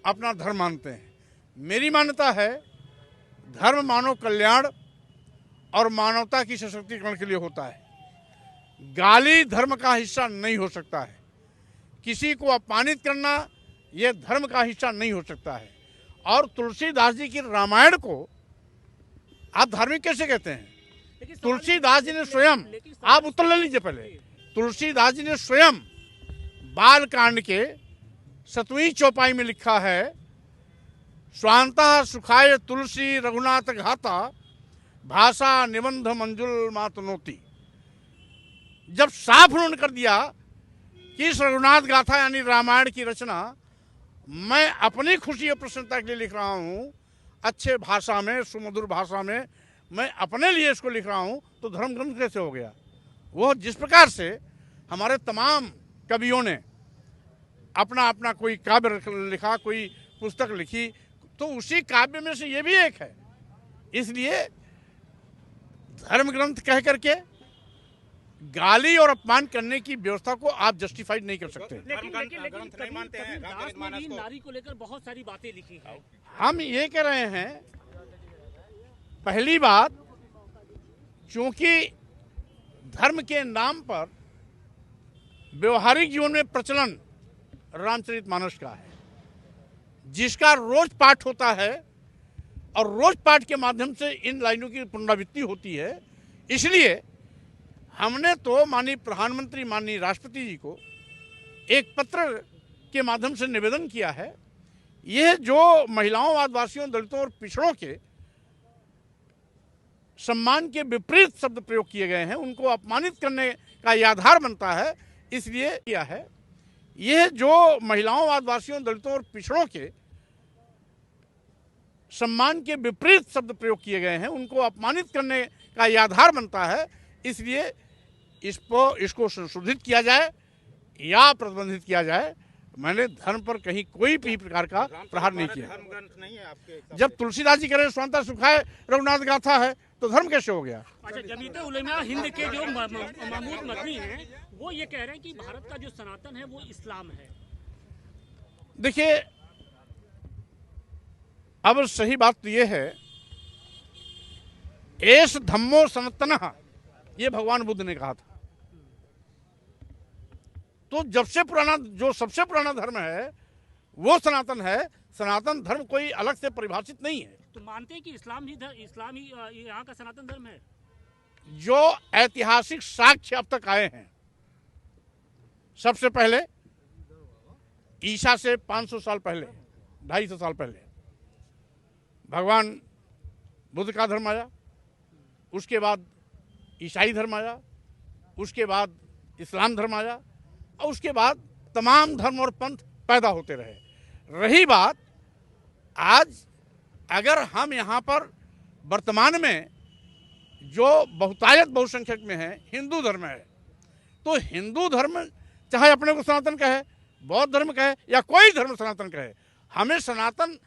अपना धर्म मानते हैं। मेरी मान्यता है धर्म मानव कल्याण और मानवता की सशक्तिकरण के लिए होता है। गाली धर्म का हिस्सा नहीं हो सकता है। किसी को अपमानित करना यह धर्म का हिस्सा नहीं हो सकता है। और तुलसीदास जी की रामायण को आप धार्मिक कैसे कहते हैं? तुलसीदास जी ने स्वयं, आप उत्तर ले लीजिए पहले, तुलसीदास जी ने स्वयं बाल कांड के 7वीं चौपाई में लिखा है, स्वांतः सुखाय तुलसी रघुनाथ घाता भाषा निबंध मंजुल मातनोती। जब साफ उन्होंने कर दिया कि इस रघुनाथ गाथा यानी रामायण की रचना मैं अपनी खुशी और प्रसन्नता के लिए लिख रहा हूँ, अच्छे भाषा में, सुमधुर भाषा में मैं अपने लिए इसको लिख रहा हूँ, तो धर्म ग्रंथ कैसे हो गया? वो जिस प्रकार से हमारे तमाम कवियों ने अपना अपना कोई काव्य लिखा, कोई पुस्तक लिखी, तो उसी काव्य में से ये भी एक है। इसलिए धर्म ग्रंथ कह करके गाली और अपमान करने की व्यवस्था को आप जस्टिफाइड नहीं कर सकते। लेकिन दास ने भी नारी को लेकर बहुत सारी बातें लिखी हैं। हम ये कह रहे हैं, पहली बात, चूंकि धर्म के नाम पर व्यवहारिक जीवन में प्रचलन रामचरितमानस का है, जिसका रोज पाठ होता है और रोज पाठ के माध्यम से इन लाइनों की पुनरावृत्ति होती है। इसलिए हमने तो माननीय प्रधानमंत्री, माननीय राष्ट्रपति जी को एक पत्र के माध्यम से निवेदन किया है, यह जो महिलाओं, आदिवासियों, दलितों और पिछड़ों के सम्मान के विपरीत शब्द प्रयोग किए गए हैं, उनको अपमानित करने का यह आधार बनता है, इसलिए किया है। यह जो महिलाओं, आदिवासियों, दलितों और पिछड़ों के सम्मान के विपरीत शब्द प्रयोग किए गए हैं, उनको अपमानित करने का यह आधार बनता है, इसलिए इसको संशोधित किया जाए या प्रतिबंधित किया जाए। मैंने धर्म पर कहीं कोई भी प्रकार का प्रहार नहीं किया। धर्म ग्रंथ नहीं है आपके? जब तुलसीदास जी कह रहे हैं स्वांतः सुखाय रघुनाथ गाथा है, तो धर्म कैसे हो गया? अच्छा, जमीयत उलमा हिंद के जो महमूद मदनी हैं, वो ये कह रहे हैं कि भारत का जो सनातन है वो इस्लाम है। देखिए, अब सही बात तो ये है, एष धम्मो सनातनः, ये भगवान बुद्ध ने कहा था। तो जब से पुराना, जो सबसे पुराना धर्म है वो सनातन है। सनातन धर्म कोई अलग से परिभाषित नहीं है। तो मानते हैं कि इस्लाम ही यहाँ का सनातन धर्म है। जो ऐतिहासिक साक्ष्य अब तक आए हैं, सबसे पहले ईसा से 500 साल पहले, 250 साल पहले भगवान बुद्ध का धर्म आया, उसके बाद ईसाई धर्म आया, उसके बाद इस्लाम धर्म आया, और उसके बाद तमाम धर्म और पंथ पैदा होते रहे। रही बात आज, अगर हम यहाँ पर वर्तमान में जो बहुतायत बहुसंख्यक में है हिंदू धर्म है, तो हिंदू धर्म चाहे अपने को सनातन कहे, बौद्ध धर्म कहे या कोई धर्म सनातन कहे, हमें सनातन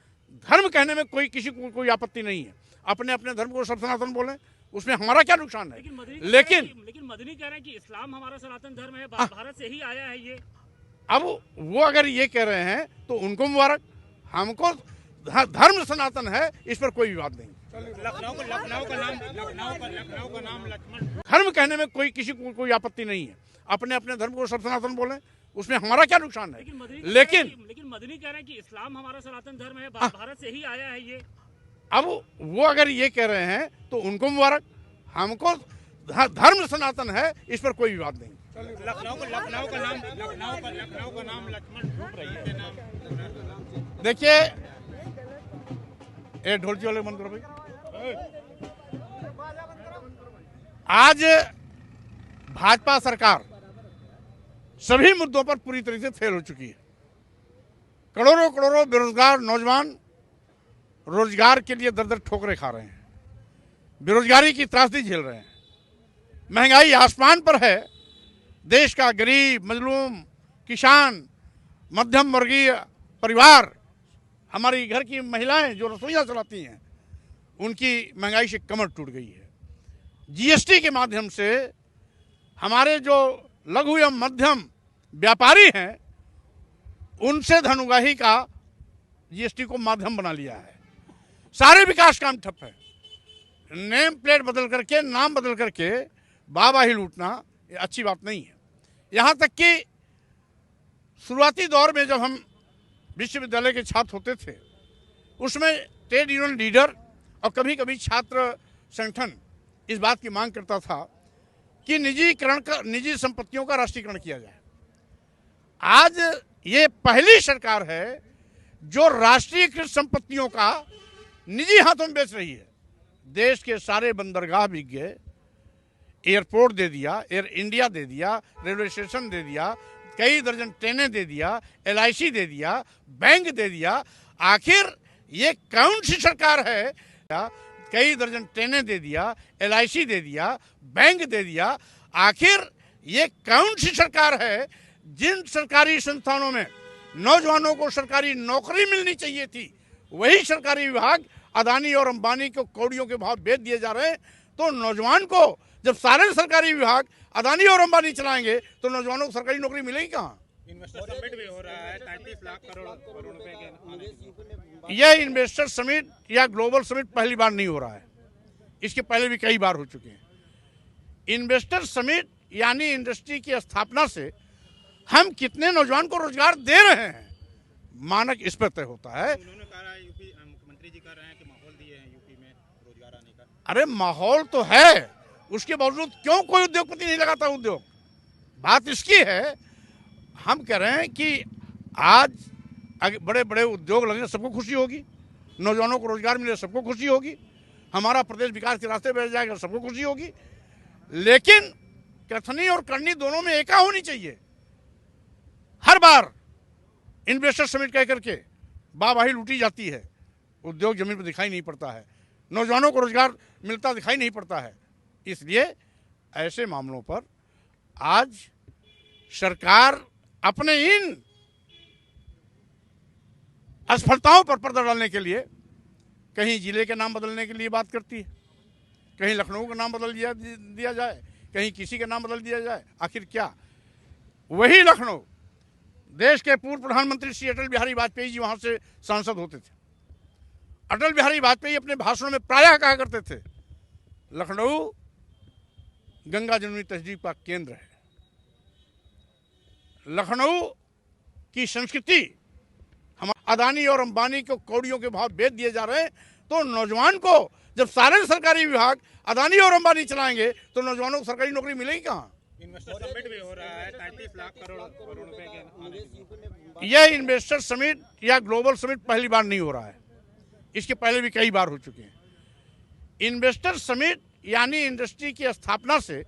धर्म कहने में किसी को कोई आपत्ति नहीं है। अपने अपने धर्म को सब सनातन बोलें, उसमें हमारा क्या नुकसान है? लेकिन मदनी कह रहे हैं कि इस्लाम हमारा सनातन धर्म है, भारत से ही आया है ये। अब वो अगर ये कह रहे हैं तो उनको मुबारक, हमको धर्म सनातन है, इस पर कोई विवाद नहीं। लखनऊ का नाम लक्ष्मण। धर्म कहने में किसी को कोई आपत्ति नहीं है। अपने अपने धर्म को सब सनातन बोलें, उसमें हमारा क्या नुकसान है? लेकिन मदनी कह रहे हैं कि इस्लाम हमारा सनातन धर्म है, भारत से ही आया है ये। अब वो अगर ये कह रहे हैं तो उनको मुबारक, हमको धर्म सनातन है, इस पर कोई विवाद नहीं। लखनऊ का नाम लक्ष्मण झूठ रही है। देखिए, ये ढोलकी वाले बंद करो भाई। आज भाजपा सरकार सभी मुद्दों पर पूरी तरीके से फेल हो चुकी है। करोड़ों करोड़ों बेरोजगार नौजवान रोजगार के लिए दर दर ठोकरें खा रहे हैं, बेरोजगारी की त्रासदी झेल रहे हैं, महंगाई आसमान पर है। देश का गरीब, मजलूम, किसान, मध्यम वर्गीय परिवार, हमारी घर की महिलाएं जो रसोइयाँ चलाती हैं, उनकी महंगाई से कमर टूट गई है। जीएसटी के माध्यम से हमारे जो लघु एवं मध्यम व्यापारी हैं, उनसे धन उगाही का जीएसटी को माध्यम बना लिया है। सारे विकास काम ठप है। नेम प्लेट बदल करके, नाम बदल करके वाहवाही लूटना ये अच्छी बात नहीं है। यहाँ तक कि शुरुआती दौर में जब हम विश्वविद्यालय के छात्र होते थे, उसमें ट्रेड यूनियन लीडर और कभी कभी छात्र संगठन इस बात की मांग करता था कि निजी संपत्तियों का राष्ट्रीयकरण किया जाए। आज ये पहली सरकार है जो राष्ट्रीयकृत संपत्तियों का निजी हाथों में बेच रही है। देश के सारे बंदरगाह बिक गए, एयरपोर्ट दे दिया, एयर इंडिया दे दिया, रेलवे स्टेशन दे दिया, कई दर्जन ट्रेनें दे दिया, LIC दे दिया, बैंक दे दिया। आखिर ये कौन सी सरकार है? कई दर्जन ट्रेनें दे दिया, LIC दे दिया, बैंक दे दिया। आखिर ये कौन सी सरकार है जिन सरकारी संस्थानों में नौजवानों को सरकारी नौकरी मिलनी चाहिए थी, वही सरकारी विभाग अदानी और अंबानी को कौड़ियों के भाव बेच दिए जा रहे हैं। तो नौजवान को जब सारे सरकारी विभाग अदानी और अंबानी चलाएंगे तो नौजवानों को सरकारी नौकरी मिलेगी कहाँ? इन्वेस्टर समिट भी हो रहा है, 33 लाख करोड़ रुपए के। यह इन्वेस्टर समिट या ग्लोबल समिट पहली बार नहीं हो रहा है, इसके पहले भी कई बार हो चुके हैं। इन्वेस्टर समिट यानी इंडस्ट्री की स्थापना से हम कितने नौजवान को रोजगार दे रहे हैं, मानक इस पर तय होता है। उन्होंने कहा यूपी मुख्यमंत्री जी कह रहे हैं कि माहौल दिए हैं यूपी में रोजगार आने का। अरे माहौल तो है, उसके बावजूद क्यों कोई उद्योगपति नहीं लगाता उद्योग? बात इसकी है, हम कह रहे हैं कि आज बड़े बड़े उद्योग लगे, सबको खुशी होगी, नौजवानों को रोजगार मिले, सबको खुशी होगी, हमारा प्रदेश विकास के रास्ते बढ़ जाएगा, सबको खुशी होगी। लेकिन कथनी और करनी दोनों में एका होनी चाहिए। हर बार इन्वेस्टर समिट कह करके वाहवाही लूटी जाती है, उद्योग जमीन पर दिखाई नहीं पड़ता है, नौजवानों को रोजगार मिलता दिखाई नहीं पड़ता है। इसलिए ऐसे मामलों पर आज सरकार अपने इन असफलताओं पर पर्दा डालने के लिए कहीं जिले के नाम बदलने के लिए बात करती है, कहीं लखनऊ का नाम बदल दिया जाए, कहीं किसी का नाम बदल दिया जाए। आखिर क्या वही लखनऊ देश के पूर्व प्रधानमंत्री श्री अटल बिहारी वाजपेयी जी वहां से सांसद होते थे। अटल बिहारी वाजपेयी अपने भाषणों में प्रायः कहा करते थे, लखनऊ गंगा जमुनी तहजीब का केंद्र है। लखनऊ की संस्कृति हम अदानी और अंबानी को कौड़ियों के भाव बेच दिए जा रहे हैं। तो नौजवान को जब सारे सरकारी विभाग अदानी और अंबानी चलाएंगे तो नौजवानों को सरकारी नौकरी मिलेगी कहाँ? इन्वेस्टर समिट भी हो रहा है, 33 लाख करोड़ रुपए के। यह इन्वेस्टर समिट या ग्लोबल समिट पहली बार नहीं हो रहा है, इसके पहले भी कई बार हो चुके हैं। इन्वेस्टर समिट यानी इंडस्ट्री की स्थापना से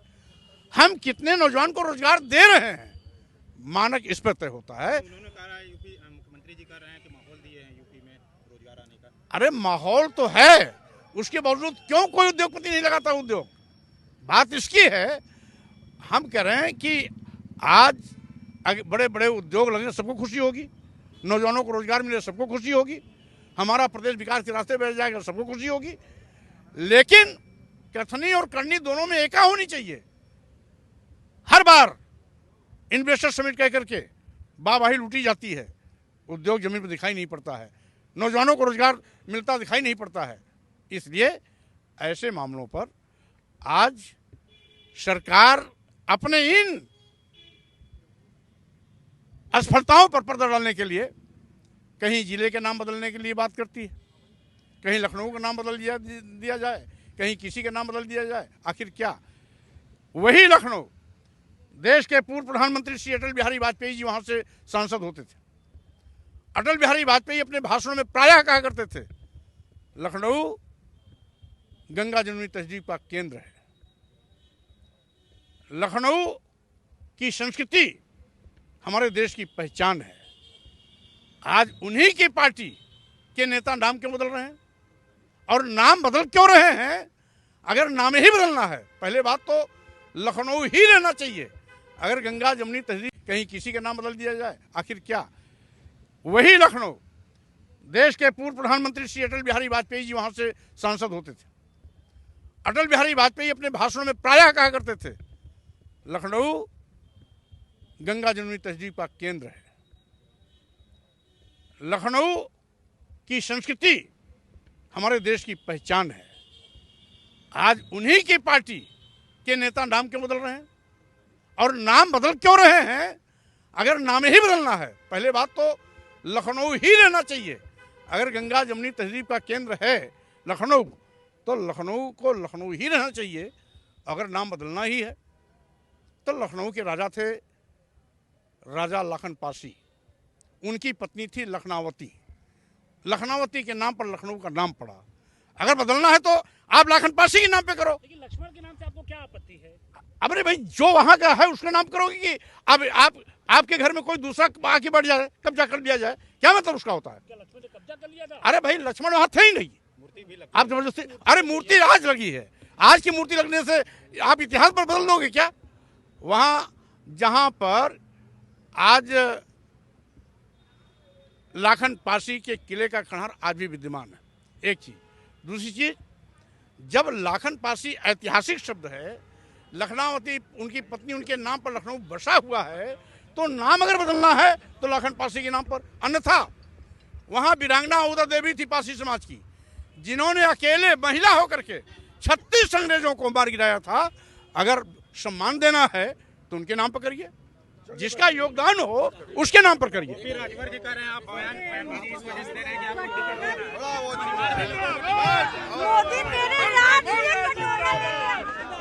हम कितने नौजवान को रोजगार दे रहे हैं, मानक इस पर तय होता है। उन्होंने कहा यूपी मुख्यमंत्री जी कह रहे हैं कि माहौल दिए हैं यूपी में रोजगार आने का। अरे माहौल तो है, उसके बावजूद क्यों कोई उद्योगपति नहीं लगाता उद्योग? बात इसकी है, हम कह रहे हैं कि आज बड़े बड़े उद्योग लगे, सबको खुशी होगी, नौजवानों को रोजगार मिले, सबको खुशी होगी, हमारा प्रदेश विकास के रास्ते बढ़ जाएगा, सबको खुशी होगी। लेकिन कथनी और करनी दोनों में एका होनी चाहिए। हर बार इन्वेस्टर समिट कह करके वाहवाही लूटी जाती है, उद्योग जमीन पर दिखाई नहीं पड़ता है, नौजवानों को रोजगार मिलता दिखाई नहीं पड़ता है। इसलिए ऐसे मामलों पर आज सरकार अपने इन असफलताओं पर पर्दा डालने के लिए कहीं जिले के नाम बदलने के लिए बात करती है, कहीं लखनऊ का नाम बदल दिया जाए, कहीं किसी का नाम बदल दिया जाए। आखिर क्या वही लखनऊ देश के पूर्व प्रधानमंत्री श्री अटल बिहारी वाजपेयी जी वहां से सांसद होते थे। अटल बिहारी वाजपेयी अपने भाषणों में प्रायः कहा करते थे, लखनऊ गंगा जमुनी तहजीब का केंद्र है। लखनऊ की संस्कृति हमारे देश की पहचान है। आज उन्हीं की पार्टी के नेता नाम क्यों बदल रहे हैं? और नाम बदल क्यों रहे हैं? अगर नाम ही बदलना है, पहले बात तो लखनऊ ही रहना चाहिए। अगर गंगा जमुनी तहजीब कहीं किसी का नाम बदल दिया जाए, आखिर क्या वही लखनऊ देश के पूर्व प्रधानमंत्री श्री अटल बिहारी वाजपेयी जी वहां से सांसद होते थे। अटल बिहारी वाजपेयी अपने भाषणों में प्रायः कहा करते थे, लखनऊ गंगा जमुनी तहजीब का केंद्र है। लखनऊ की संस्कृति हमारे देश की पहचान है। आज उन्हीं की पार्टी के नेता नाम क्यों बदल रहे हैं, और नाम बदल क्यों रहे हैं? अगर नाम ही बदलना है, पहले बात तो लखनऊ ही रहना चाहिए। अगर गंगा जमुनी तहजीब का केंद्र है लखनऊ, तो लखनऊ को लखनऊ ही रहना चाहिए। अगर नाम बदलना ही है तो लखनऊ के राजा थे राजा लाखन पासी, उनकी पत्नी थी लखनावती, लखनावती के नाम पर लखनऊ का नाम पड़ा। अगर बदलना है तो आप लाखन पासी के नाम पे करो। लेकिन लक्ष्मण के नाम से आपको क्या आपत्ति है? अरे भाई, जो वहां का है उसका नाम करोगे कि अब आपके घर में कोई दूसरा आके बढ़ जाए, कब्जा कर लिया जाए, क्या मतलब उसका होता है? क्या लक्ष्मण ने कब्जा कर लिया था? अरे भाई, लक्ष्मण वहां थे ही नहीं, आप जबरदस्ती। अरे मूर्ति आज लगी है, आज की मूर्ति लगने से आप इतिहास पर बदल दोगे क्या? वहां जहां पर आज लाखन पासी के किले का खंडहर आज भी विद्यमान है, एक चीज। दूसरी चीज, जब लाखन पासी ऐतिहासिक शब्द है, लखनावती उनकी पत्नी उनके नाम पर लखनऊ बसा हुआ है, तो नाम अगर बदलना है तो लाखन पासी के नाम पर। अन्यथा वहां वीरांगना उदा देवी थी पासी समाज की, जिन्होंने अकेले महिला होकर के 36 अंग्रेजों को मार गिराया था। अगर सम्मान देना है तो उनके नाम पर करिए, जिसका योगदान हो उसके नाम पर करिए। फिर राजभर जी कह रहे हैं आप बयान इस वजह से दे रहे हैं कि आप मोदी मेरे राज में कटोरा लेके